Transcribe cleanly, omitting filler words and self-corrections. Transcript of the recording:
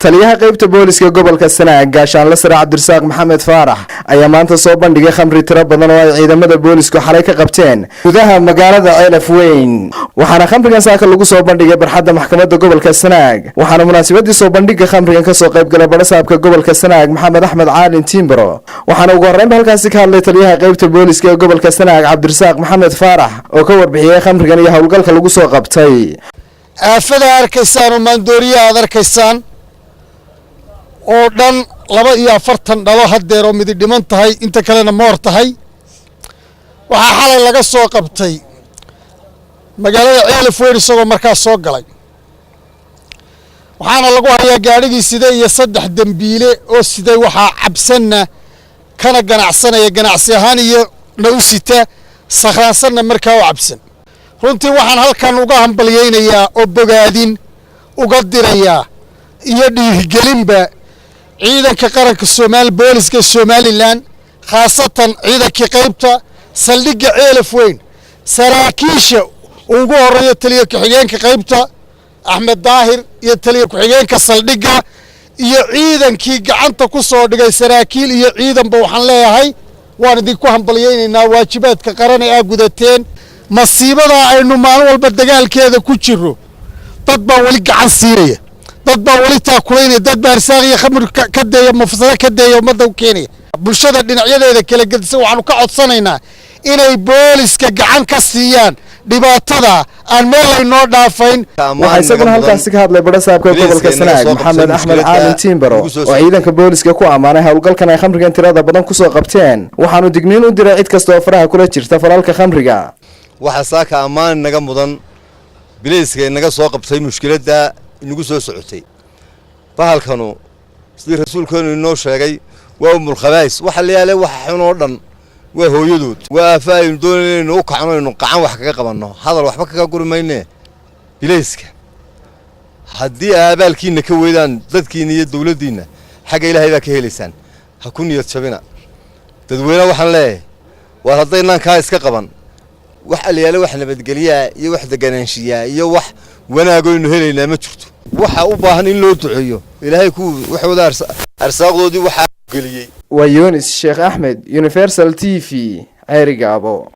taliyaha qaybta booliska gobolka Sanaag gaashaanle sare Cabdirasaaq Maxamed Faarax ayaa maanta soo bandhigay khamri tiro badan oo ay ciidamada boolisku xalay ka qabteen gudaha magaalada Ceelaf Weyn waxaana khamrigan saaka lagu soo bandhigay barxadda maxkamadda gobolka Sanaag waxaana munaasabadii soo bandhigga khamrigan ka soo qayb galay barasaabka gobolka Sanaag Maxamed Axmed Caalin Timbro waxaana ugu horreyn halkaasi ka hadlay taliyaha qaybta booliska ee gobolka Sanaag Cabdirasaaq Maxamed Faarax oo ka warbixiyay khamrigan iyo hawlgalka lagu soo qabtay aafada arkaysaan oo maandooriya aad arkaysaan oo dhan 42 dhalo hadeer oo mid dhiman tahay inta kalena moor tahay waxa xalay laga soo qabtay magaalada Ceelaf Weyn isagoo markaas soo galay waxaana lagu hayaa gaadhigii sidee iyo 3 dambiile oo sidee waxa cabsanna kana ganacsanaya ganacsi ahaan iyo nawsita saxraansanna markaa oo cabsan runtii waxaan halkan uga hambaliyeynayaa oo bogaadin uga dirayaa iyo dhiirigelinba ciidanka qaranka Soomaaliya booliska Somaliland khaasatan ciidanka qaybta saldhigga Ceelaf Weyn saraakiisha ugu horeeya taliye ku-xigeenka qaybta Axmed Daahir iyo taliye ku-xigeenka saldhigga iyo ciidankii gacanta ku soo dhigay saraakiil iyo ciidanba waxaan leeyahay waan idinku hambaliyeynaynaa waajibaadka qaran ee aad gudateen masiibada aynu maalin walba dagaalkeeda ku jiro dad baa wali gacan siinaya dad baa wali taakuleynaya dad baa arsaaqaya khamri ka deeya mafsada ka deeya umada u keenaya bulshada dhinacyadeeda kala gedisa waxaanu ka codsanaynaa inay booliska gacan ka siiyaan dhibaatada aan meel ay noo dhaafayn waxa isaguna halkaasi ka hadlay barasaabka gobolka Sanaag Maxamed Axmed Caalin Timbro oo ciidanka booliska ku amaanay hawlgalkan ay khamrigan tirada badan ku soo qabteen waxaanu digniin u diray cid kasta oo faraha kula jirta falalka khamriga waxa saaka amaan naga mudan bilayska inaga soo qabtay mushkiladda inagu soo socotay bahalkanu sidii rasuulkeenu inoo sheegay waa umul khabaa'is waxa la yaalay waxa xun oo dhan waa hooyadood waa faa'iido doonayno u kacno qacan wax kaga qabanno hadal waxba kaga gurmayne bilayska haddii aabaalkiina ka weydaan dadkiina iyo dawladdiina xagga Ilaahay baa ka helaysaan ha ku niyad jabina dadweynaha waxaan leeyahay war haddaynaan ka iska qaban waxa la yaalay wax nabadgeliya iyo wax deganaanshiya iyo wax wanaagooynu helaynaa ma jirto waxa u baahan in loo duceeyo Ilaahay ku waxooda arsaaqdoodii waxa geliyay waa Yunis Sheekh Ahmed Universal TV Ceerigaabo.